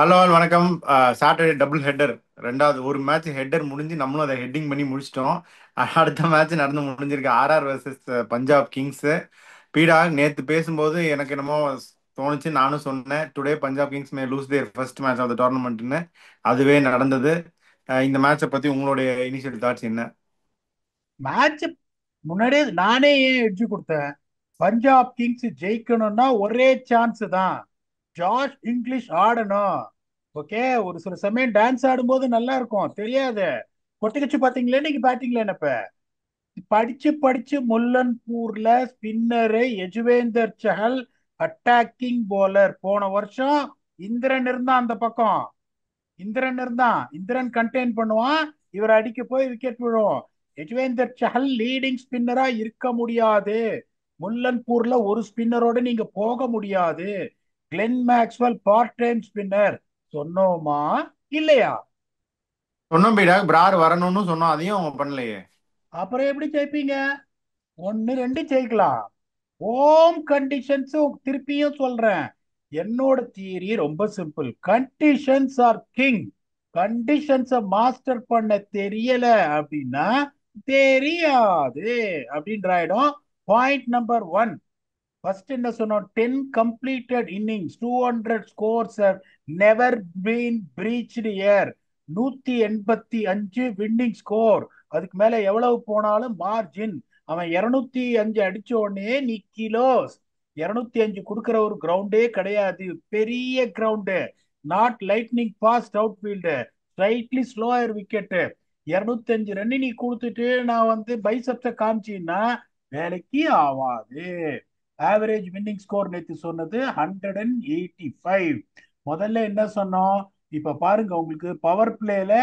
Hello all வணக்கம். Saturday double header. ரெண்டாவது ஒரு மேட்ச் ஹெட்டர் முடிஞ்சு நம்மளும் அதை ஹெட்டிங் பண்ணி முடிச்சிட்டோம். அடுத்த மேட்ச் நடந்து முடிஞ்சிருக்கு. RR versus Punjab Kings. பீடா நேற்று பேசும்போது எனக்கு என்னமோ தோணுச்சு, நானும் சொன்னேன் today Punjab Kings may lose their first match of the டோர்னமெண்ட்னு. அதுவே நடந்தது. இந்த மேட்சை பற்றி உங்களுடைய இனிஷியல் தாட்ஸ் என்ன? மேட்ச் முன்னாடியே நானே ஏன் எட்ஜ் கொடுத்தேன். பஞ்சாப் கிங்ஸ் ஜெயிக்கணும்னா ஒரே சான்ஸ் தான். ஜாஷ் இங்கிலீஷ் ஆடணும். ஓகே, ஒரு சில சமயம் டான்ஸ் ஆடும்போது நல்லா இருக்கும், தெரியாது. கொட்டிக்கச்சு பாத்தீங்களே இன்னைக்கு பேட்டிங்ல என்னப்ப படிச்சு படிச்சு முல்லன்பூர்ல ஸ்பின்னரு யஜுவேந்தர் சஹல் அட்டாக்கிங் போலர். போன வருஷம் இந்திரன் இருந்தான் அந்த பக்கம். இந்திரன் கண்டெயின் பண்ணுவான், இவர் அடிக்க போய் விக்கெட் விழும். யஜ்வேந்தர் சஹல் லீடிங் ஸ்பின்னரா இருக்க முடியாது. முல்லன்பூர்ல ஒரு ஸ்பின்னரோட நீங்க போக முடியாது. Glenn Maxwell part time spinner. சொன்னோமா இல்லையா? சொன்னோம் பீடா, பிரார் வரணும்னு சொன்னோம், அதையும் அவங்க பண்ணலையே. அப்புறம் எப்படி ஜெயிப்பீங்க? ஒன்னு ரெண்டு ஜெயிக்கலாம். ஹோம் கண்டிஷன்ஸ் திருப்பியும் சொல்றேன். என்னோட தியரி ரொம்ப சிம்பிள். Conditions are king. கண்டிஷன்ஸ மாஸ்டர் பண்ண தெரியல அப்படின்னா தெரியாது அப்படின்றாயிடும். Point number one. ஃபர்ஸ்ட் என்ன சொன்னோம்? 10 completed innings, 200 scores never been breached year. 185 winning score. அதுக்கு மேல எவ்வளவு போனாலும் மார்ஜின். அவன் 205 அடிச்ச உடனே நீ கிலோஸ். 205 கொடுக்கிற ஒரு கிரவுண்டே கிடையாது. பெரிய ground. Not lightning fast out field. Slightly slower wicket. 205 run நீ கொடுத்துட்டு நான் பைசப்ஸ காமிச்சீன்னா வேலைக்கு ஆவாது. ஆவரேஜ் வின்னிங் ஸ்கோர் நேற்று சொன்னது 185. முதல்ல என்ன சொன்னோம்? இப்ப பாருங்க, உங்களுக்கு பவர் பிளேல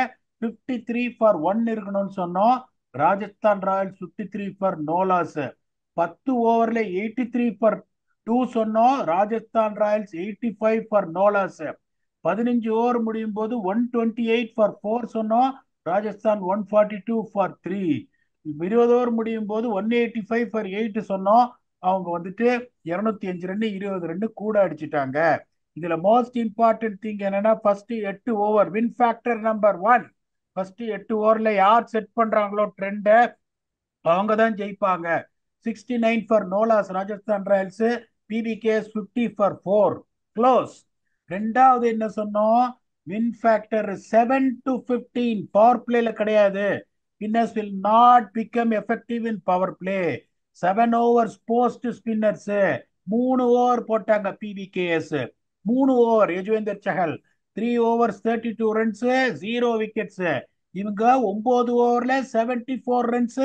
53 ஃபார் 1 இருக்கணும்னு சொன்னோம். Rajasthan Royals 53 for no loss. 10 ஓவர்ல 83 ஃபார் 2 சொன்னோம். Rajasthan Royals 85 for no loss. 15 over முடியும் போது 128 ஃபார் 4 சொன்னோம். ராஜஸ்தான் 142 ஃபார் 3. 20 ஓவர் முடியும் போது 185 ஃபார் 8 சொன்னோம். அவங்க 205 ரன் 20 ரன் கூட அடிச்சிட்டாங்க. இதுல மோஸ்ட் இம்பார்ட்டன்ட் திங் என்னன்னா, first 8 over win factor number one. First 8 ஓவர்ல யார் செட் பண்றாங்களோ ட்ரெண்ட அவங்க தான் ஜெயிப்பாங்க. 69 for no loss Rajasthan Royals. PBKS 50 for 4. Close. ரெண்டாவது என்ன சொன்னோம்? Win factor 7 to 15. பவர் பிளேல கிடையாது. Spinners will not become effective in power play. 7 overs post spinners. 3 over போட்டாங்க PBKS. 3 over Yuzvendra Chahal. 3 overs 32 runs, 0 wickets. இவங்க 9 ஓவர்ல 74 ரன்ஸ்,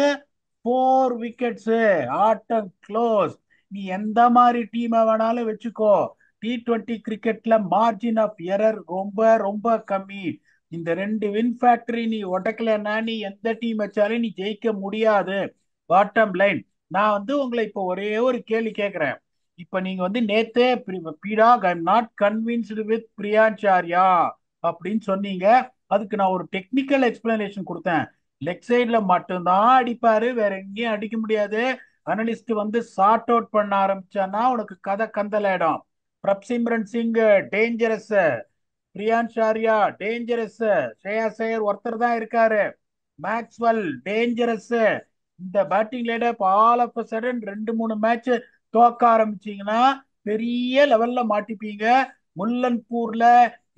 4 விக்கெட்ஸ். ஆட்டம் க்ளோஸ். நீ எந்த மாதிரி டீமை வேணாலும் வச்சுக்கோ. T20 கிரிக்கெட்ல மார்ஜின் ஆஃப் எரர் ரொம்ப ரொம்ப கம்மி. இந்த ரெண்டு வின் ஃபேக்டரி நீ உடைக்கலன்னா நீ எந்த டீம் வச்சாலும் நீ ஜெயிக்க முடியாது. Bottom line. நான் உங்களை இப்போ ஒரே ஒரு கேள்வி கேட்கிறேன். இப்ப நீங்க நேத்தே பீடாக் I am not convinced with பிரியான்சாரியா அப்படின்னு சொன்னீங்க. அதுக்கு நான் ஒரு டெக்னிக்கல் எக்ஸ்பிளனேஷன் கொடுத்தேன். லெக் சைட்ல மட்டும்தான் அடிப்பாரு, வேற எங்கேயும் அடிக்க முடியாது. அனலிஸ்ட் சார்ட் அவுட் பண்ண ஆரம்பிச்சானா உனக்கு கதை கந்தலாயிடும். பிரப்சிம்ரன் சிங் டேஞ்சரஸ், பிரியான்சாரியா டேஞ்சரஸ், ஸ்ரேயாஸ் ஐயர் ஒருத்தர் தான் இருக்காரு, மேக்ஸ்வெல் டேஞ்சரஸ். இந்த batting லைட all of sudden 2 3 match தோக்க ஆரம்பிச்சீங்கன்னா பெரிய லெவல்ல மாட்டிப்பீங்க. முல்லன்பூர்ல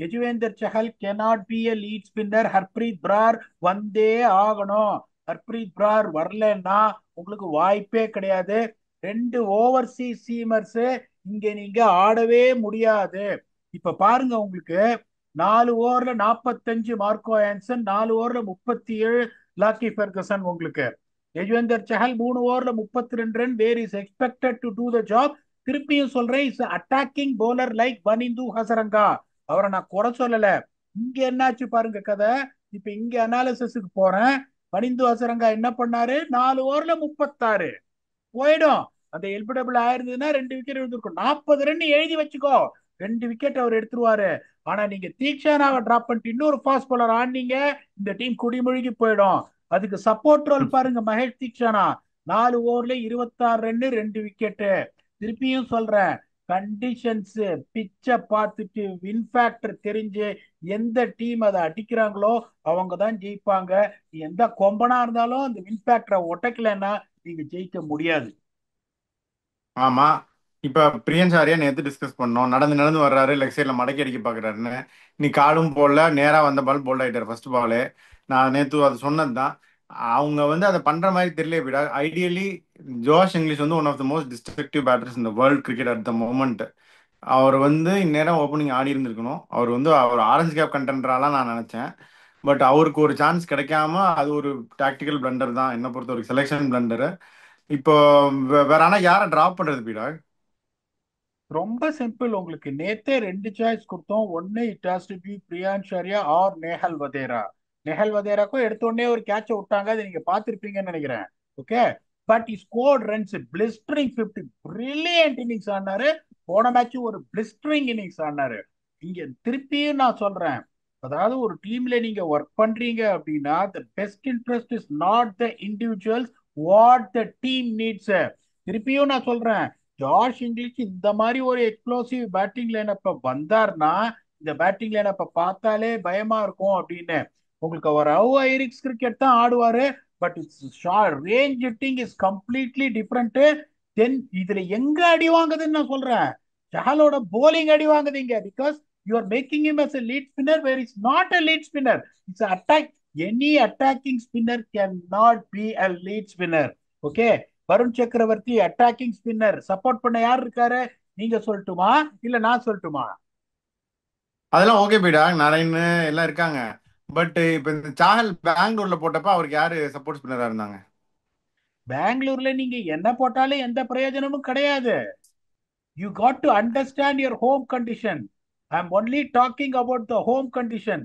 யஜுவேந்தர் Chahal cannot B a lead spinner. Harpreet Brar வந்தே ஆகணும். ஹர்ப்ரீத் பிரார் வரலன்னா உங்களுக்கு வாய்ப்பே கிடையாது. 2 ஓவர்சீஸ் சீமர்ஸ் இங்க நீங்க ஆடவே முடியாது. இப்ப பாருங்க, உங்களுக்கு 4 ஓவர்ல 45 மார்க்கோ ஆன்சன், 4 ஓவர்ல 37 லாக்கி ஃபெர்கசன். உங்களுக்கு யஜ்வேந்தர் சஹல் 3 ஓவர்ல 32 run. Where is expected to do the job. திருப்பியும் சொல்றேன், is attacking bowler like Wanindu Hasaranga. அவரை நான் குறை சொல்லல. இங்க என்னாச்சு பாருங்க கதை. இப்ப இங்க அனாலிசிஸ்க்கு போறேன். பனிந்து ஹசரங்கா என்ன பண்ணாரு? 4 ஓவர்ல 36 போயிடும். அந்த எல்பிடபிள் ஆயிருந்ததுன்னா 2 விக்கெட் எடுத்திருக்கும். 40 ரன் எழுதி வச்சுக்கோ. 2 விக்கெட் அவர் எடுத்துருவாரு. ஆனா நீங்க தீக்ஷானாவை டிராப் பண்ணிட்டு இன்னொரு ஃபாஸ்ட் பாலர் ஆனீங்க, இந்த டீம் குடிமொழிகி போயிடும். அதுக்கு சப்போர்ட் ரோல் பாருங்க, மகேஷ் தீக்ஷானா. 4 ஓவர்ல 26 ரன் 2 விக்கெட். திருப்பியும் சொல்றேன், கண்டிஷன்ஸ், பிச்சை பார்த்துட்டு வின் ஃபேக்டர் தெரிஞ்சு எந்த டீம் அதை அடிக்கிறாங்களோ அவங்க தான் ஜெயிப்பாங்க. எந்த கொம்பனா இருந்தாலும் அந்த வின் ஃபேக்டரை ஒட்டைக்கலைன்னா நீங்க ஜெயிக்க முடியாது. ஆமா. இப்ப பிரியன்சாரியா நேத்து டிஸ்கஸ் பண்ணோம். நடந்து நடந்து வர்றாரு, லெக் சைட்ல மடக்கி அடிக்க பாக்குறாருன்னு. நீ காலும் போடல, நேரா வந்த பால் போல்ட் ஆயிட்டாரு ஃபர்ஸ்ட் பாலு. நான் நேத்து அது சொன்னதுதான். அவங்க வந்து அதை பண்ற மாதிரி தெரியல. விட ஐடியலி ஜோஷ் இங்கிலீஷ் வந்து one of the most destructive batters இந்த world cricket at the moment. அவர் வந்து இந்நேரம் ஓப்பனிங் ஆடி இருந்திருக்கணும். அவர் வந்து அவர் ஆரஞ்சு கேப் கண்டென்டராலாம் நான் நினைச்சேன். பட் அவருக்கு ஒரு சான்ஸ் கிடைக்காம அது ஒரு டாக்டிக்கல் பிளண்டர் தான் என்ன பொறுத்த ஒரு செலெக்ஷன் பிளண்டர். இப்போ வேற ஆனா யாரை டிராப் பண்றது பீடா? ரொம்ப சிம்பிள். உங்களுக்கு நேத்தே ரெண்டு சாய்ஸ் கொடுத்தோம். ஒன்னு it has to be பிரியான்ஷாரியா R Nehal Vadra. Nehal வதேராக்கும் எடுத்த உடனே ஒரு கேட்ச விட்டாங்க, அதை நீங்க பார்த்திருப்பீங்கன்னு நினைக்கிறேன். Okay. But E scored runs blistering 50. Brilliant innings ஆனாரு. போன மேட்ச் ஒரு பிளிஸ்டரிங் இன்னிங்ஸ் ஆனாரு. இங்க திருப்பியும் நான் சொல்றேன், அதாவது ஒரு டீம்ல நீங்க ஒர்க் பண்றீங்க அப்படின்னா the best interest is not the individuals, what the team needs. திருப்பியும் நான் சொல்றேன், ஜார்ஜ் இங்கிலீஷ் இந்த மாதிரி ஒரு எக்ஸ்ப்ளோசிவ் பேட்டிங் லைனப்ப வந்தார்னா இந்த பேட்டிங் லைனப்ப பார்த்தாலே பயமா இருக்கும் அப்படின்னு. உங்களுக்கு அவர் ஹவ் ஐரிக்ஸ் கிரிக்கெட் தான் ஆடுவாரு. But it's range hitting is completely different. Then இதுல எங்க அடி வாங்குதுன்னு நான் சொல்றேன், சஹலோட போலிங் அடி வாங்குதீங்க. Because you are making him as a lead spinner where it's not a lead spinner. It's an attack. Any attacking spinner cannot be a lead spinner. Okay. Varun சக்கரவர்த்தி அட்டாக்கிங் ஸ்பின்னர். சப்போர்ட் பண்ண யார் இருக்காரு? நீங்க சொல்லட்டுமா இல்ல நான் சொல்லட்டுமா? அதெல்லாம் ஓகே பீடா, நரேன் எல்லாம் இருக்காங்க. பட் இப்ப இந்த சாஹல் பெங்களூர்ல போட்டப்ப அவருக்கு யாரு சப்போர்ட் ஸ்பின்னரா இருந்தாங்க? பெங்களூர்ல நீங்க என்ன போட்டாலும் எந்த பிரயோஜனமும் கிடையாது. You got to understand your home condition. I'm only talking about the home condition.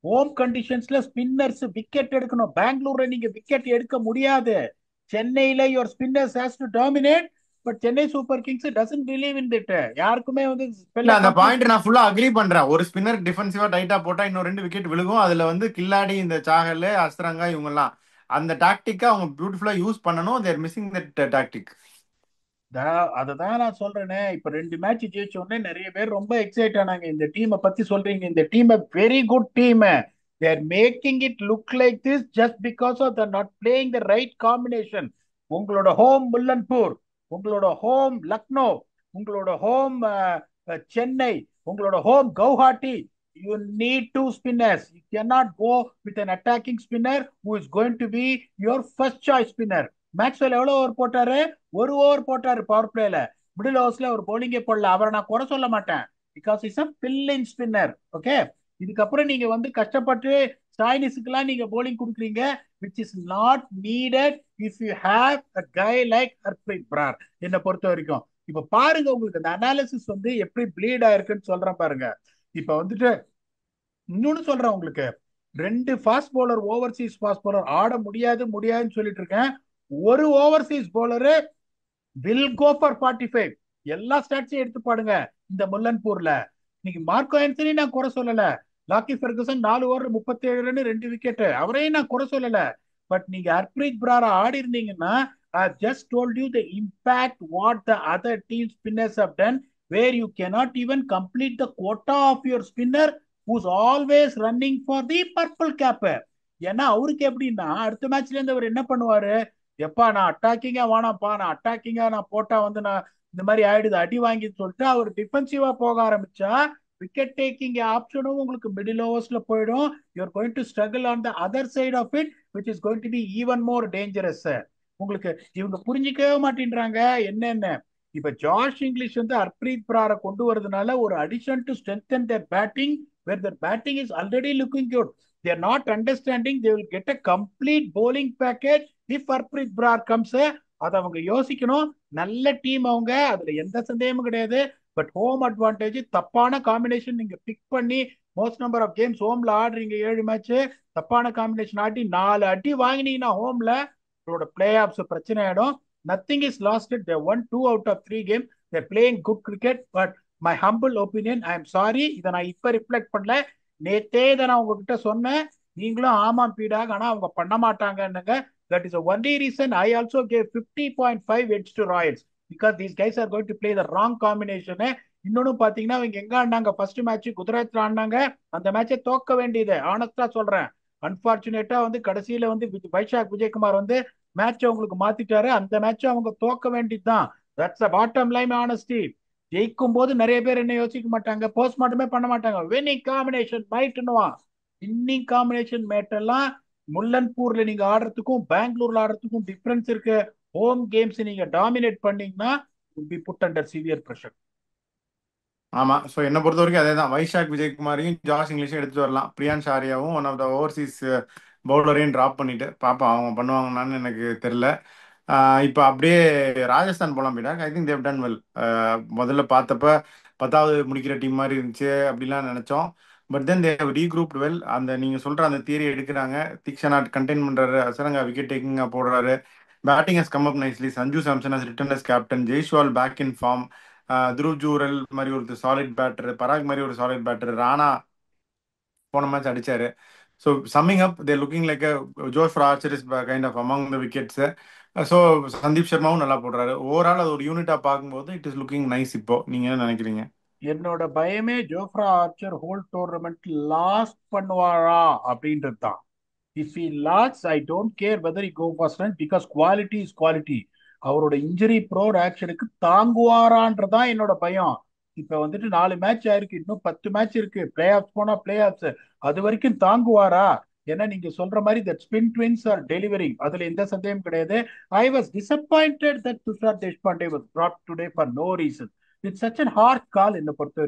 Home கண்டிஷன்ஸ்ல ஸ்பின்னர்ஸ் விக்கெட் எடுக்கணும். பெங்களூர்ல நீங்க விக்கெட் எடுக்க முடியாது. சென்னையில your spinners has to dominate. But Chennai Super Kings doesn't believe in it. யாருக்குமே வந்து இல்ல, ஸ்பெல்ல அந்த கான்ஃபிடன்ஸ். பாயிண்ட் நான் ஃபுல்லா அக்ரி பண்றேன். ஒரு ஸ்பின்னர் டிஃபென்சிவா டைட்டா போட்டா இன்னும் ரெண்டு விக்கெட் விழுகும். அதுல வந்து கில்லாடி, இந்த சாஹல், அஸ்ரங்கா இவங்க எல்லாம் அந்த டாக்டிக்கா அவங்க பியூட்டிஃபுல்லா யூஸ் பண்ணணும். தேர் மிஸ்ஸிங் தட் டாக்டிக். அததான் நான் சொல்றேனே. இப்ப ரெண்டு மேட்ச் ஜெயிச்ச உடனே நிறைய பேர் ரொம்ப எக்ஸைட் ஆனாங்க. இந்த டீமை பத்தி சொல்றீங்க, இந்த team very good team. There making it look like this just because of the not playing the right combination. உங்களோட ஹோம் முல்லன்பூர், உங்களோட ஹோம் லக்னோ, உங்களோட ஹோம் சென்னை, உங்களோட home Guwahati. You need two spinners. You cannot go with an attacking spinner who is going to be your first choice spinner. Maxwell எவ்வளவு over போட்டாரு? ஒரு over போட்டாரு power பிளேல. Middle ஓவர்ஸ்ல ஒரு போலிங்கே போடல. அவரை நான் குறை சொல்ல மாட்டேன். Because is a billing spinner. Okay. இதுக்கப்புறம் நீங்க வந்து கஷ்டப்பட்டு ஸ்டாயினிஸுக்கெல்லாம் நீங்க போலிங் கொடுக்குறீங்க, which is not needed if you have a guy like Harpreet Brar. என்னை பொறுத்த வரைக்கும் இப்ப பாருங்க, உங்களுக்கு அந்த அனாலிசிஸ் வந்து எப்படி ப்ளீட் ஆயிருக்குன்னு சொல்றேன் பாருங்க. இப்ப வந்துட்டு இன்னொன்னு சொல்றேன் உங்களுக்கு, ரெண்டு fast bowler overseas fast bowler ஆட முடியாதுன்னு சொல்லிட்டு இருக்கேன். ஒரு overseas bowler will go for 45. எல்லா ஸ்டாட்ஸையும் எடுத்து பாடுங்க இந்த முல்லன்பூர்ல. இன்னைக்கு மார்க்கோ ஆண்டனி நான் குறை சொல்லல. Lockie Ferguson 4 over 37 run 2 wicket, அவரையும் நான் குறை சொல்லல. பட் நீங்க ஹர்ப்ரீத் பிராரா ஆடி இருந்தீங்கன்னா I just told you the impact what the other team spinners have done, where you cannot even complete the quota of your spinner who's always running for the purple cap. ஏன்னா அவருக்கு எப்படின்னா அடுத்த மேட்ச்ல இருந்து அவர் என்ன பண்ணுவாரு, எப்பா நான் அட்டாக்கிங்கா வேணாம்ப்பா, நான் அட்டாக்கிங்கா நான் போட்டா வந்து நான் இந்த மாதிரி ஆயிடுது அடி வாங்கின்னு சொல்லிட்டு அவர் டிஃபென்சிவா போக ஆரம்பிச்சா விக்கெட் டேக்கிங் ஆப்ஷனும் உங்களுக்கு மிடில் ஓவர்ஸ்ல போயிடும். You're going to struggle on the other side of it which is going to be even more dangerous. உங்களுக்கு இவங்க புரிஞ்சிக்கவே மாட்டேன்றாங்க என்னென்ன. இப்ப ஜார்ஜ் இங்கிலீஷ் வந்து ஹர்ப்ரீத் பிராரை கொண்டு வரதுனால ஒரு addition to strengthen their batting, where their batting is already looking good. They are not understanding they will get a complete bowling package if Harpreet Brar comes. அதை அவங்க யோசிக்கணும். நல்ல டீம் அவங்க, அதுல எந்த சந்தேகமும் கிடையாது. பட் ஹோம் அட்வான்டேஜ் தப்பான காம்பினேஷன் நீங்க பிக் பண்ணி மோஸ்ட் நம்பர் ஆஃப் கேம்ஸ் ஹோம்ல ஆடுறீங்க. 7 மேட்ச் தப்பான காம்பினேஷன் ஆடி 4 அடி வாங்கினீங்கன்னா ஹோம்ல உங்களோட பிளே ஆஃப்ஸ் பிரச்சனை ஆயிடும். Nothing is last. They one 2 out of 3 games. They're playing good cricket, but my humble opinion, I am sorry, இதை நான் இப்ப ரிஃப்ளெக்ட் பண்ணல. நேத்தே இதை நான் உங்ககிட்ட சொன்னேன், நீங்களும் ஆமாம் பீடாக, ஆனா அவங்க பண்ண மாட்டாங்கன்னுங்க. That is only reason I also gave 50.5 edge to Royals. Because these guys are going to play the wrong combination. இன்னொன்னு பாத்தீங்கன்னா அவங்க எங்க ஆடினாங்க ஃபர்ஸ்ட் மேட்ச் குஜராத்ல ஆடினாங்க. அந்த மேட்சை தோக்க வேண்டியது ஆனஸ்டா சொல்றேன். அன்பார்ச்சுனேட்டா வந்து கடைசியில வந்து வைஷாக் விஜயகுமார் வந்து மேட்ச் அவங்களுக்கு மாத்திட்டாரு. அந்த மேட்ச் அவங்க தோக்க வேண்டியதுதான். That's a bottom line honesty. ஜெயிக்கும் போது நிறைய பேர் என்ன யோசிக்க மாட்டாங்க, போஸ்ட்மார்ட்டமே பண்ண மாட்டாங்க. வின்னிங் காம்பினேஷன் மைட்னுவான். வின்னிங் காம்பினேஷன் மேட் எல்லாம் முல்லன்பூர்ல நீங்க ஆடுறதுக்கும் பெங்களூர்ல ஆடுறதுக்கும் டிஃபரன்ஸ் இருக்கு. ஹோம் கேம்ஸ் நீங்க டாமினேட் பண்ணீங்கன்னா will be put under severe pressure. ஆமா. ஸோ என்னை பொறுத்த வரைக்கும் அதே தான். வைஷாக் விஜயகுமாரையும் ஜாஸ் இங்கிலீஷும் எடுத்துட்டு வரலாம். பிரியான்ஷ் ஆரியாவும் ஒன் ஆஃப் த ஓவர்சீஸ் பவுலரையும் ட்ராப் பண்ணிட்டு பாப்பா அவங்க பண்ணுவாங்கன்னு எனக்கு தெரியல. இப்போ அப்படியே ராஜஸ்தான் போலாம் போயிட்டா. I think they've done well. முதல்ல பார்த்தப்ப 10வது முடிக்கிற டீம் மாதிரி இருந்துச்சு அப்படிலாம் நினைச்சோம். But then they've regrouped well. அந்த நீங்க சொல்ற அந்த தியரி எடுக்கிறாங்க. தீக்ஷனாட் கண்டெயின் பண்றாரு, அசரங்கா விக்கெட் டேக்கிங்கா போடுறாரு. Batting has come up nicely. Sanju Samson has returned as captain. Jaiswal back in form. Dhruv Jurel மாதிரி ஒரு சாலிட் பேட்டர், பராக் மாதிரி ஒரு சாலிட் பேட்டர், ராணா போன மேட்ச் அடிச்சாரு. So summing up they looking like Jofra Archer is kind of among the wickets. So Sandeep சர்மாவும் நல்லா போடுறாரு. Overall அது ஒரு யூனிட்டா பார்க்கும்போது இட் இஸ் லுக்கிங் நைஸ். இப்போ நீங்க என்ன நினைக்கிறீங்க? என்னோட பயமே Jofra Archer whole tournament last பண்ணுவாரா அப்படின்றது தான். If he last I don't care whether he go first run because quality is quality. அவரோட இன்ஜுரி ப்ரோட் ஆக்ஷனுக்கு தாங்குவாரான்றதான் என்னோட பயம். இப்ப வந்துட்டு 4 மேட்ச் ஆயிருக்கு, இன்னும் 10 மேட்ச் இருக்கு. பிளே ஆஃப் போனா பிளே ஆஃப்ஸ். அது வரைக்கும் தாங்குவாரா? ஏன்னா நீங்க சொல்ற மாதிரி that spin twins are delivering, அதுல எந்த சந்தேகம் கிடையாது. I was disappointed that Tushar Deshpande was brought today for no reason. It's such an hard call. என்ன பொறுத்த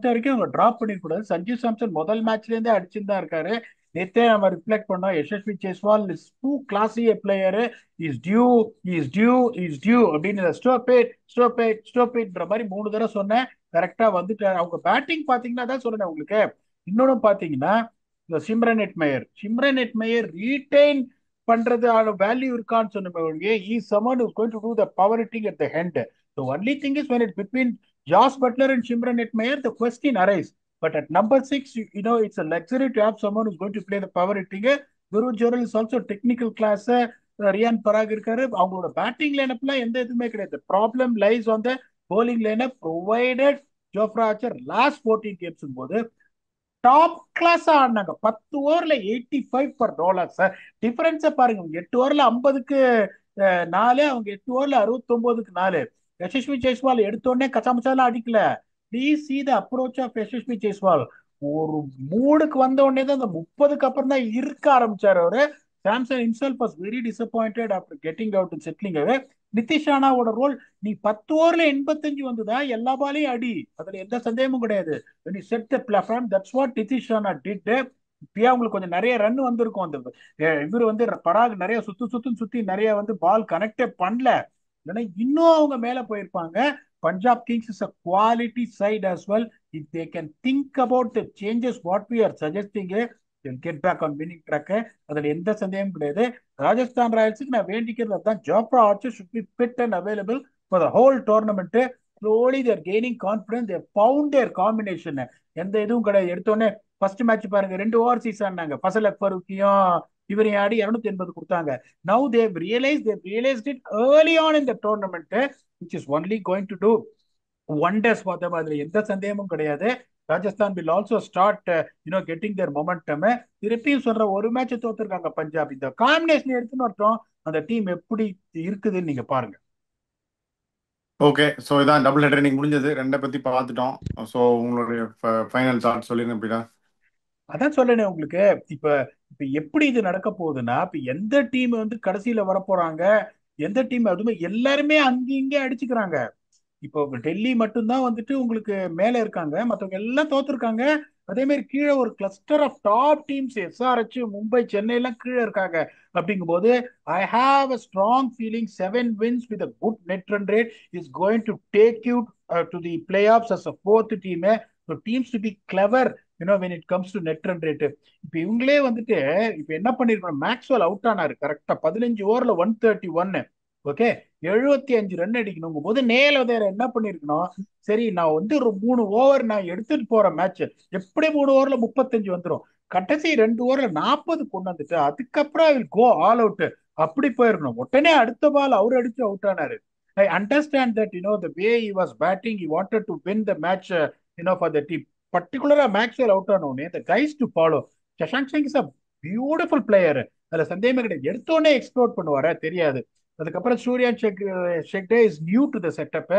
வரைக்கும் அவங்க டிராப் பண்ணிக்கூடாது. சஞ்சு சாம்சன் முதல் மேட்ச்ல இருந்தே அடிச்சுட்டு தான் இருக்காரு. நேத்தே நம்ம ரிஃப்ளெக்ட் பண்ணோம். Yashasvi Jaiswal is too classy player. Is due, is due, is due அப்படின்னு ஸ்டோபேட் ஸ்டோபேட் ஸ்டோபேட்ன்ற மாதிரி 3 தடவை சொன்னேன். கரெக்டா வந்துட்டாரு. அவங்க பேட்டிங் பாத்தீங்கன்னா தான் சொல்றேன் உங்களுக்கு. இன்னொன்னு பாத்தீங்கன்னா இந்த சிம்ரன் எட் மேயர் ரீடைன் பண்றது வேல்யூ இருக்கான்னு சொன்ன இஸ் சமன் is going to do the power hitting at the end. The only thing is when it's between Josh Butler and Shimran Etmayer, the question arises. But at number 6, it's a luxury to have someone who's going to play the power hitting. Guru Joral is also technical class. Riyan Parag இருக்காரு. அவங்களோட batting லைனப்லாம் எந்த இதுவுமே கிடையாது. Problem lies on the bowling lineup provided Jofra Archer last 14 games போது top class ஆடினாங்க. 10 ஓவர்ல 85 per ball sir. டிஃபரன்ஸை பாருங்க. 8 ஓவர்ல 50க்கு 4, அவங்க 8 ஓவர்ல 69க்கு 4. யசஸ்வி ஜெய்ஸ்வால் எடுத்தோடனே கச்சாமச்சாலாம் அடிக்கல. Please see the approach of Yashasvi Jaiswal. ஒரு மூடுக்கு வந்த உடனே தான் அந்த 30க்கு அப்புறம் தான் இருக்க ஆரம்பிச்சாரு அவரு. Samson himself was very disappointed after getting out and settling away. Nitish ராணாவோட ரோல், நீ 10 ஓவர்ல 85 வந்ததா எல்லா பாலையும் அடி, அதுல எந்த சந்தேகமும் கிடையாது. when he set the platform, that's what Nitish Rana did. இப்பயே அவங்களுக்கு கொஞ்சம் நிறைய ரன் வந்திருக்கும். அந்த இவர் வந்து பராக் நிறைய சுத்தி நிறைய வந்து பால் கனெக்டே பண்ணல. இல்லைன்னா இன்னும் அவங்க மேல போயிருப்பாங்க. Punjab Kings is a quality side as well. if they can think about the changes what we are suggesting, they'll get back on winning track. அதுல எந்த சந்தேகமும் கிடையாது. ராஜஸ்தான் ராயல்ஸுக்கு நான் வேண்டிக்கிறது தான், Jofra Archer should be fit and available for the whole tournament. Slowly they're gaining confidence. They found their combination. எந்த இதுவும் கிடையாது. எடுத்தோடனே ஃபர்ஸ்ட் மேட்ச் பாருங்க, 2 ஓவர்சீஸ் ஆனாங்க. ஃபசல் அக்பருக்கையும் இவரையும் ஆடி 280 கொடுத்தாங்க. Now they've realized it early on in the tournament, which is only going to do wonders for them. அதுல எந்த சந்தேகமும் கிடையாது. Rajasthan will also start getting their momentum. திருப்பியும் சொல்ற, ஒரு மேட்ச் தோத்துருக்காங்க பஞ்சாப். இந்த காம்பினேஷன் எடுத்துன்னு வரட்டும், அந்த டீம் எப்படி இருக்குதுன்னு நீங்க பாருங்க. ஓகே. ஸோ இதான் டபுள் ஹெடர் இன்னைக்கு முடிஞ்சது. ரெண்டை பத்தி பார்த்துட்டோம். ஸோ உங்களுடைய ஃபைனல் தாட் சொல்லிருங்க பீடா. அதான் சொல்லணும் உங்களுக்கு. இப்ப இப்ப எப்படி இது நடக்க போகுதுன்னா, இப்ப எந்த டீம் வந்து கடைசியில வரப்போறாங்க, எந்த டீம், அதுவுமே எல்லாருமே அங்க இங்க அடிச்சுக்கிறாங்க. இப்போ டெல்லி மட்டும்தான் வந்துட்டு உங்களுக்கு மேல இருக்காங்க, மற்றவங்க எல்லாம் தோத்துருக்காங்க. அதே மாதிரி கீழே ஒரு cluster of top teams, SRH, Mumbai, Chennai எல்லாம் கீழே இருக்காங்க. அப்படிங்கும்போது I have a strong feeling 7 wins with a good net run rate is going to take you to the playoffs as a fourth team. So teams to be clever when it comes to net run rate. இப்ப இவங்களே வந்துட்டு இப்ப என்ன பண்ணிருக்கணும், Maxwell out ஆனாரு கரெக்டா 15 ஓவர்ல 131. Okay, 75 run அடிக்கணும் போது நேலதேர என்ன பண்ணிருக்கணும், சரி நான் வந்து ஒரு 3 ஓவர் நான் எடுத்துட்டு போற மேட்ச், எப்படி 3 ஓவர்ல 35 வந்துடும், கடைசி 2 ஓவர்ல 40 கொண்டு வந்துட்டு அதுக்கப்புறம் வில் கோ ஆல் அவுட். அப்படி போயிருக்கணும். உடனே அடுத்த பால் அவர் அடிச்சு அவுட் ஆனாரு. I understand that, the way he was batting, he wanted to win the match, for the team. Particularly Maxwell out on the guys to follow. Shashank Singh is a beautiful player. அதுல சந்தேகமே கிடையாது. எடுத்தோடனே explore பண்ணுவாரா தெரியாது. அதுக்கப்புறம் சூர்யான் ஷெக்டே is new to the setup.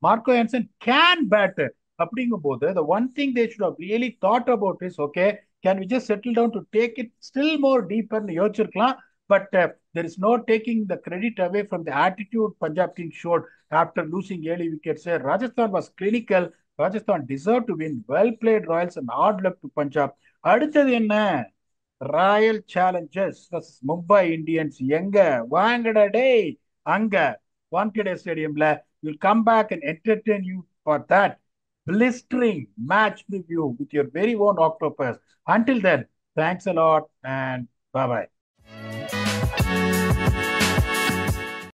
Marco Jansen can bat. அப்படிங்கும் போது the one thing they should have really thought about is, okay, can we just settle down to take it still more deeper ன்னு யோசிச்சிருக்கலாம். But there is no taking the credit away from the attitude Punjab Kings showed after losing early wickets. Rajasthan was clinical. Rajasthan deserved to win. Well played Royals and hard luck to Punjab. அடுத்தது என்ன? Royal Challengers vs Mumbai Indians. எங்க வாங்கடா டேய்? அங்க வான்கடே ஸ்டேடியம்ல. Will come back and entertain you for that blistering match preview with your very own octopus. Until then, thanks a lot and bye bye.